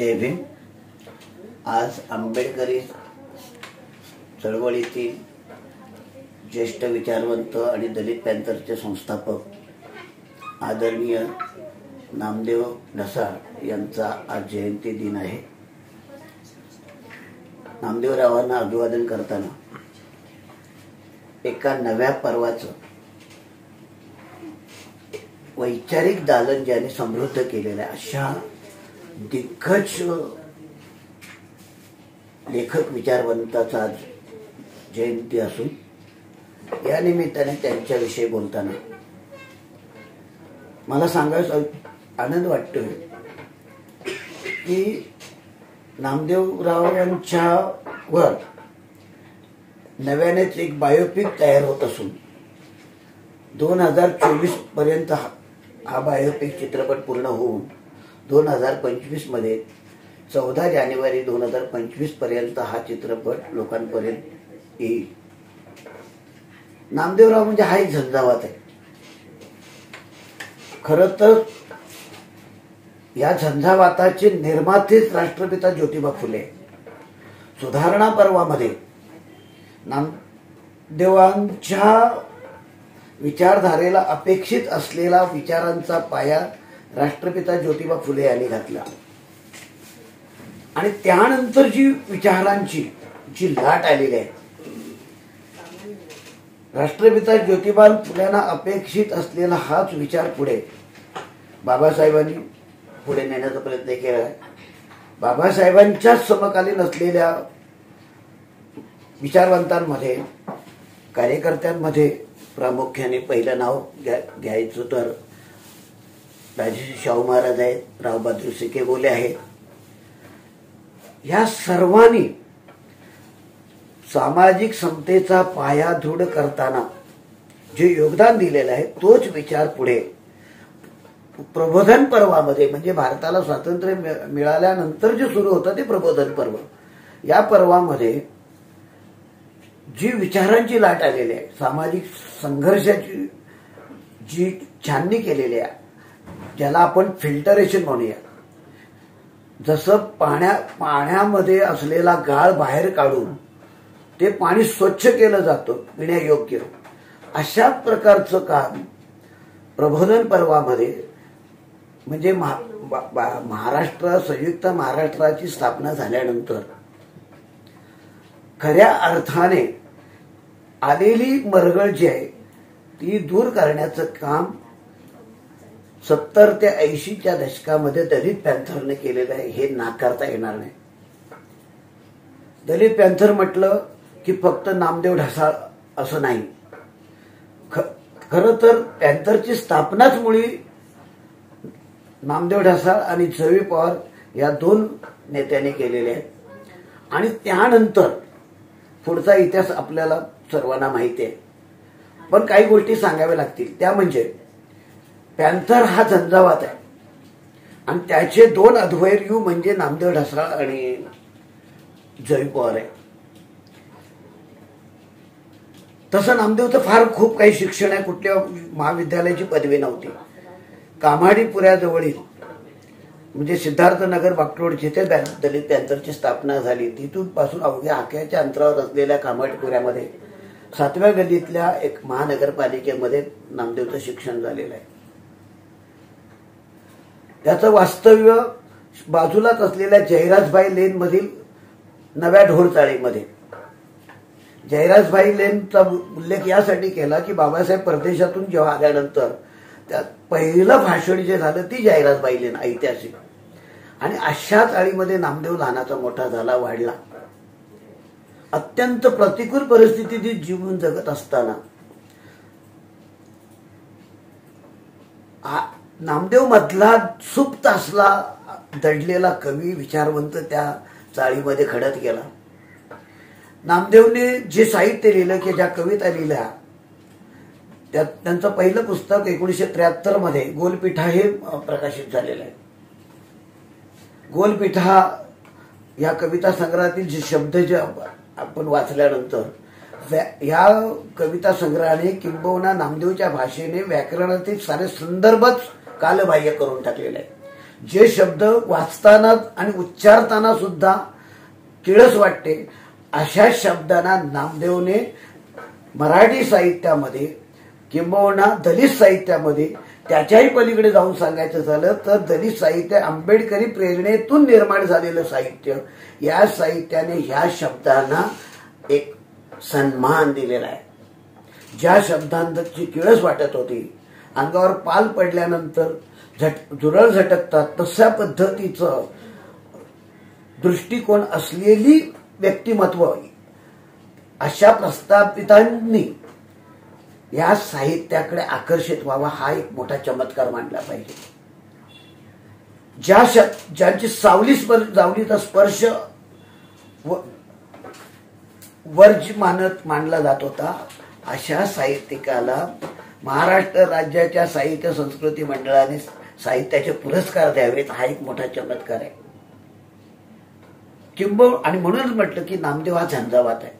जय भीम। आज आंबेडकरी चळवळीतील ज्येष्ठ विचारवंत आणि दलित पॅंथरचे संस्थापक आदरणीय नामदेव ढसाळ यांचा आज जयंती दिन आहे। नामदेवरावांना अभिवादन करताना एका नव्या पर्वाचं वैचारिक दालन ज्याने समृद्ध केलेलं आहे अशा दिग्गज लेखक विचारवंताचा आज जयंती असून या निमित्ताने त्यांच्याविषयी बोलताना मला सांगायचं आनंद वाटतोय की नामदेवरावांच्यावर नव्यानेच एक बायोपिक तयार होत असून 2024 पर्यंत हा बायोपिक चित्रपट पूर्ण होऊन 2025 मध्ये 14 जानेवारी 2025 पर्यंत हा चित्रपट लोकांपर्यंत येईल। नामदेवराव म्हणजे हा एक झंझावात आहे। खरं तर या झंझावाताचे निर्मातेच राष्ट्रपिता ज्योतिबा फुले। सुधारणा पर्वामध्ये नामदेवांच्या विचारधारेला अपेक्षित असलेला विचारांचा पाया राष्ट्रपिता ज्योतिबा फुले यांनी घातला आणि त्यानंतर जी विचारांची जी लाट आलेली आहे, राष्ट्रपिता ज्योतिबा फुल्यांना अपेक्षित असलेला हाच विचार पुढे बाबासाहेबांनी पुढे नेण्याचा प्रयत्न केला आहे। बाबासाहेबांच्या समकालीन असलेल्या विचारवंतांमध्ये कार्यकर्त्यांमध्ये प्रामुख्याने पहिलं नाव घ्यायचं तर राजर्षी शाहू महाराज आहेत, रावबहादूर सिके बोले आहेत। या सर्वांनी सामाजिक समतेचा पाया दृढ करताना जे योगदान दिलेलं आहे तोच विचार पुढे प्रबोधन पर्वामध्ये म्हणजे भारताला स्वातंत्र्य मिळाल्यानंतर जे सुरू होतं ते प्रबोधन पर्व, या पर्वामध्ये जी विचारांची लाट आलेली आहे, सामाजिक संघर्षाची जी छाननी केलेली आहे, ज्याला आपण फिल्टरेशन म्हणूया, जसं पाण्यामध्ये असलेला गाळ बाहेर काढून ते पाणी स्वच्छ केलं जातं पिण्यायोग्य, अशा प्रकारचं काम प्रबोधन पर्वामध्ये म्हणजे महाराष्ट्र संयुक्त महाराष्ट्राची स्थापना झाल्यानंतर खऱ्या अर्थाने आलेली मरगळ जी आहे ती दूर करण्याचं काम 70 ते 80च्या दशकामध्ये दलित पॅंथरने केलेलं आहे, हे नाकारता येणार नाही। दलित पॅंथर म्हटलं की फक्त नामदेव ढसाळ असं नाही, खरं तर पॅंथरची स्थापनाच मुळी नामदेव ढसाळ आणि झवी पवार या दोन नेत्यांनी केलेले आहे आणि त्यानंतर पुढचा इतिहास आपल्याला सर्वांना माहिती आहे। पण काही गोष्टी सांगाव्या लागतील, त्या म्हणजे पॅंथर हा झंझावात आहे आणि त्याचे दोन अध्वर्यू म्हणजे नामदेव ढसाळ आणि झवी पवार आहे। तसं नामदेवचं फार खूप काही शिक्षण आहे, कुठल्या महाविद्यालयाची पदवी नव्हती। कामाडीपुऱ्याजवळील म्हणजे सिद्धार्थनगर बागरोड जिथे दलित पॅंथरची स्थापना झाली तिथून पासून अवघ्या हाक्याच्या अंतरावर असलेल्या कामाडीपुऱ्यामध्ये 7व्या गल्लीतल्या एक महानगरपालिकेमध्ये नामदेवचं शिक्षण झालेलं आहे। त्याचं वास्तव्य बाजूलाच असलेल्या जयराजभाई लेन मधील नव्या ढोरचाळीमध्ये। जयराजभाई लेनचा उल्लेख यासाठी केला की बाबासाहेब परदेशातून जेव्हा आल्यानंतर त्यात पहिलं भाषण जे झालं ती जयराजभाई लेन ऐतिहासिक, आणि अशा चाळीमध्ये नामदेव लहानाचा मोठा झाला, वाढला। अत्यंत प्रतिकूल परिस्थितीत जीवन जगत असताना नामदेव मधला सुप्त असला दडलेला कवी विचारवंत त्या चाळीमध्ये घडत गेला। नामदेवने जे साहित्य लिहिलं की ज्या कविता लिहिल्या त्यांचं पहिलं पुस्तक 1973 मध्ये गोलपीठा हे प्रकाशित झालेलं आहे। गोलपीठा या कविता संग्रहातील जे शब्द जे आपण वाचल्यानंतर या कविता संग्रहाने किंबहुना नामदेवच्या भाषेने व्याकरणातील सारे संदर्भच कालबाह्य करून टाकलेले आहे। जे शब्द वाचताना आणि उच्चारताना सुद्धा किळस वाटते अशा शब्दांना नामदेवने मराठी साहित्यामध्ये किंबहुना दलित साहित्यामध्ये त्याच्याही पलीकडे जाऊन सांगायचं झालं तर दलित साहित्य आंबेडकरी प्रेरणेतून निर्माण झालेलं साहित्य, या साहित्याने ह्या शब्दांना एक सन्मान दिलेला आहे. ज्या शब्दांची किळस वाटत होती, अंगावर पाल पडल्यानंतर झुरळ झटकतात, तशा पद्धतीचं दृष्टिकोन असलेली व्यक्तिमत्व अशा प्रस्थापितांनी या साहित्याकडे आकर्षित व्हावा हा एक मोठा चमत्कार मानला पाहिजे. ज्यांची जावलीचा स्पर्श वर्ज मानला जात होता, अशा साहित्यिकाला महाराष्ट्र राज्याच्या साहित्य संस्कृती मंडळाने साहित्याचे पुरस्कार द्यावेत हा एक मोठा चमत्कार आहे. आणि म्हणूनच म्हटलं की नामदेव हा झंझावात आहे.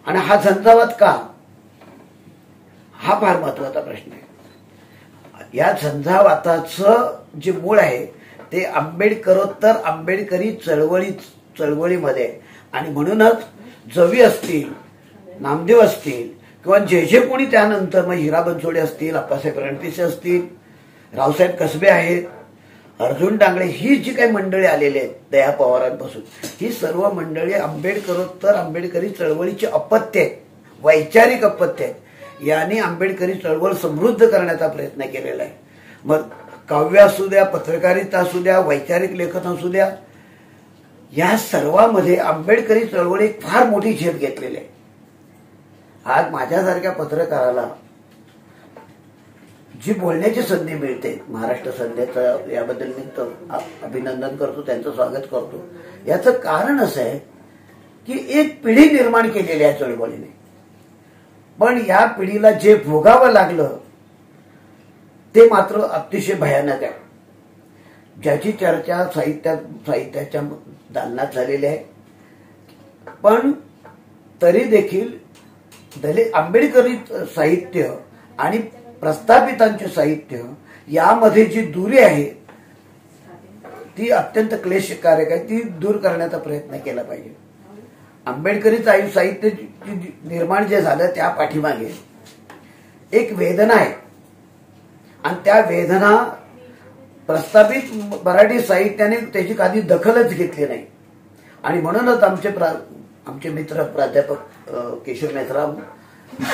आणि हा झंझावात का, हा फार महत्वाचा प्रश्न आहे. या झंझावाताचं जे मूळ आहे ते आंबेडकरोत्तर आंबेडकरी चळवळीमध्ये, आणि म्हणूनच जवी असतील, नामदेव असतील किंवा जे कोणी त्यानंतर मग हिरा बनसोडे असतील, अप्पासाहेब रणपिसे असतील, रावसाहेब कसबे आहेत, अर्जुन डांगळे, ही जी काही मंडळी आलेली आहेत दया पवारांपासून, ही सर्व मंडळी आंबेडकरोत्तर आंबेडकरी चळवळीची अपत्य आहेत, वैचारिक अपत्य आहेत. यांनी आंबेडकरी चळवळ समृद्ध करण्याचा प्रयत्न केलेला आहे. मग काव्य असू द्या, पत्रकारिता असू द्या, वैचारिक लेखन असू द्या, या सर्वांमध्ये आंबेडकरी चळवळी फार मोठी झेप घेतलेली आहे. आज माझ्यासारख्या पत्रकाराला जी बोलण्याची संधी मिळते, महाराष्ट्र संध्याचं याबद्दल मी अभिनंदन करतो, त्यांचं स्वागत करतो. याचं कारण असं आहे की एक पिढी निर्माण केलेली आहे चळवळीने, पण या पिढीला जे भोगावं लागलं ते मात्र अतिशय भयानक आहे, ज्याची चर्चा साहित्याच्या दालनात झालेली आहे. पण तरी देखील आंबेडकरी साहित्य आणि प्रस्थापितांचे साहित्य यामध्ये जी दुरी आहे ती अत्यंत क्लेशकारक आहे, ती दूर करण्याचा प्रयत्न केला पाहिजे. आंबेडकरी साहित्य निर्माण जे झालं त्या पाठीमागे एक वेदना आहे, आणि त्या वेदना प्रस्थापित मराठी साहित्याने त्याची कधी दखलच घेतली नाही. आणि म्हणूनच आमचे मित्र प्राध्यापक केशव मेश्राम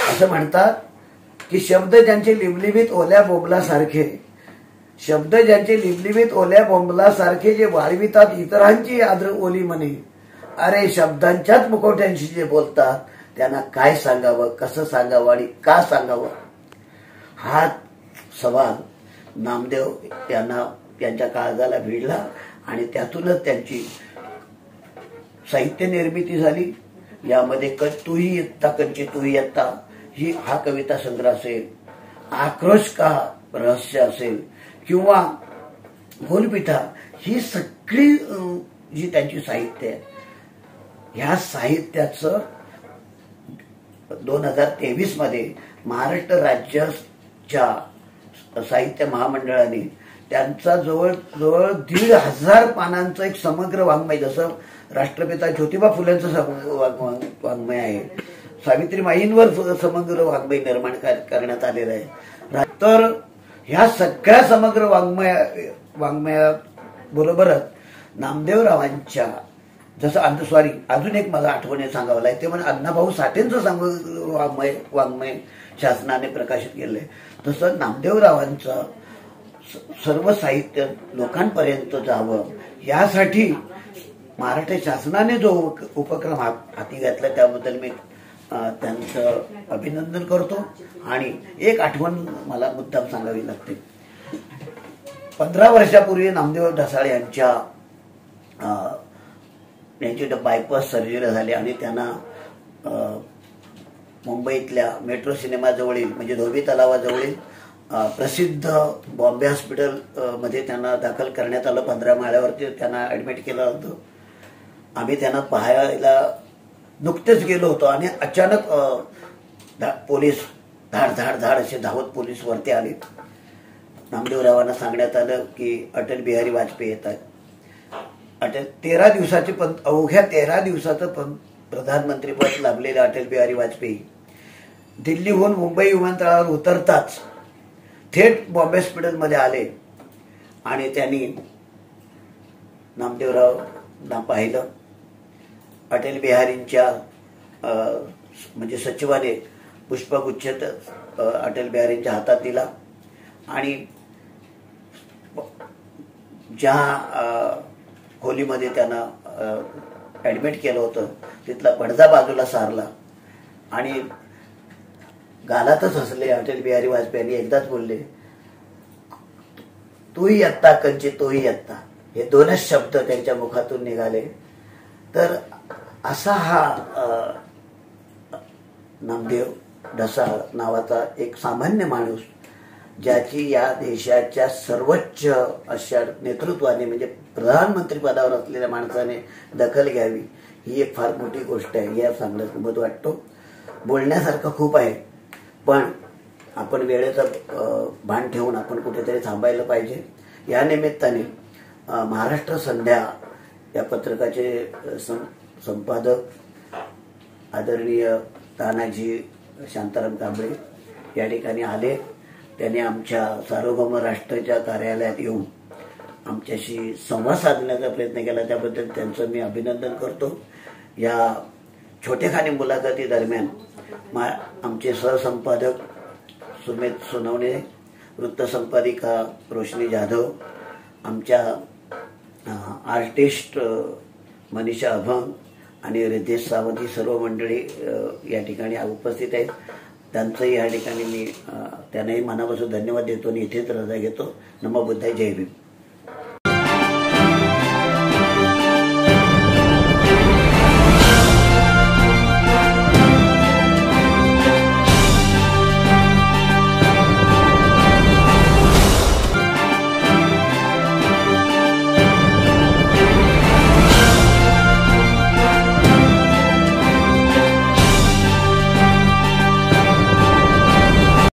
असं म्हणतात की शब्द ज्यांचे लिबलिबीत ओल्या बोंबलासारखे, शब्द ज्यांचे लिबलिबीत ओल्या बोंबलासारखे जे वाळवितात इतरांची आद्र ओली म्हणे, अरे शब्दांच्याच मुखवट्यांशी जे बोलतात त्यांना काय सांगावं, कसं सांगावं आणि का सांगावं, हा सवाल नामदेव यांना त्यांच्या काळजाला भिडला. आणि त्यातूनच त्यांची साहित्य निर्मिती झाली. यामध्ये तूही इयत्ता कंची तूही इयत्ता हा कविता संग्रह असेल, आक्रोश का रहस्य असेल, किंवा गोलपिठा, ही सगळी जी त्यांची साहित्य आहे, ह्या साहित्याचं 2023 मध्ये महाराष्ट्र राज्याच्या साहित्य महामंडळाने त्यांचा जवळजवळ 1,500 पानांचं एक समग्र वाङ्मय, जसं राष्ट्रपिता ज्योतिबा फुलेंचं वाङ्मय आहे, सावित्रीमाईंवर समग्र वाङ्मय निर्माण करण्यात आलेलं आहे. तर ह्या सगळ्या समग्र वाङ्मयाबरोबरच नामदेवरावांच्या अजून एक मला आठवणी सांगावं लागेल, ते म्हणजे अण्णाभाऊ साठेंचं वाङ्मय शासनाने प्रकाशित केलंय. तसं नामदेवरावांचं सर्व साहित्य लोकांपर्यंत जावं यासाठी महाराष्ट्र शासनाने जो उपक्रम हाती घेतला त्याबद्दल मी त्यांचं अभिनंदन करतो. आणि एक आठवण मला मुद्दाम सांगावी लागते. 15 वर्षापूर्वी नामदेव ढसाळे यांची बायपास सर्जरी झाली आणि त्यांना मुंबईतल्या मेट्रो सिनेमाजवळील म्हणजे धोबी तलावाजवळील प्रसिद्ध बॉम्बे हॉस्पिटल मध्ये त्यांना दाखल करण्यात आलं. 15 माळ्यावरती त्यांना ऍडमिट केलं होतं. आम्ही त्यांना पाहायला नुकतेच गेलो होतो आणि अचानक पोलीस धाड धाड धाड असे धावत पोलीस वरती आले नामदेवरावांना सांगण्यात आलं की अटल बिहारी वाजपेयी येत आहेत. 13 दिवसाचे अवघ्या 13 दिवसाचं प्रधानमंत्रीपद लाभलेले अटल बिहारी वाजपेयी दिल्लीहून मुंबई विमानतळावर उतरताच थेट बॉम्बे हॉस्पिटलमध्ये आले आणि त्यांनी नामदेवरावांना पाहिलं. अटल बिहारींच्या म्हणजे सचिवाने पुष्पगुच्छ अटल बिहारींच्या हातात दिला आणि ज्या खोलीमध्ये त्यांना ॲडमिट केलं होतं तिथला पडदा बाजूला सारला आणि गालातच हसले. अटल बिहारी वाजपेयी एकदाच बोलले, तूही यत्ता कंची तोही यत्ता, हे दोनच शब्द त्यांच्या मुखातून निघाले. तर असा हा नामदेव ढसाळ नावाचा एक सामान्य माणूस, ज्याची या देशाच्या सर्वोच्च अशा नेतृत्वाने म्हणजे प्रधानमंत्री पदावर असलेल्या माणसाने दखल घ्यावी, ही एक फार मोठी गोष्ट आहे. या सांगण्यास मत वाटतो. बोलण्यासारखं खूप आहे, पण आपण वेळेचं भान ठेवून आपण कुठेतरी थांबायला पाहिजे. या निमित्ताने महाराष्ट्र संध्या या पत्रकाचे संपादक आदरणीय तानाजी शांताराम कांबळे या ठिकाणी आले. त्यांनी आमच्या सार्वभौम राष्ट्राच्या कार्यालयात येऊन आमच्याशी संवाद साधण्याचा प्रयत्न केला, त्याबद्दल त्यांचं मी अभिनंदन करतो. या छोटेखानी मुलाखती दरम्यान आमचे सहसंपादक सुमित सोनवणे, वृत्तसंपादिका रोशनी जाधव, आमच्या आर्टिस्ट मनीषा अभंग आणि रितेश सावंत ही सर्व मंडळी या ठिकाणी उपस्थित आहेत. त्यांचंही या ठिकाणी मी त्यांनाही मनापासून धन्यवाद देतो आणि इथेच रजा घेतो. नमो बुद्धाय, जय भीम.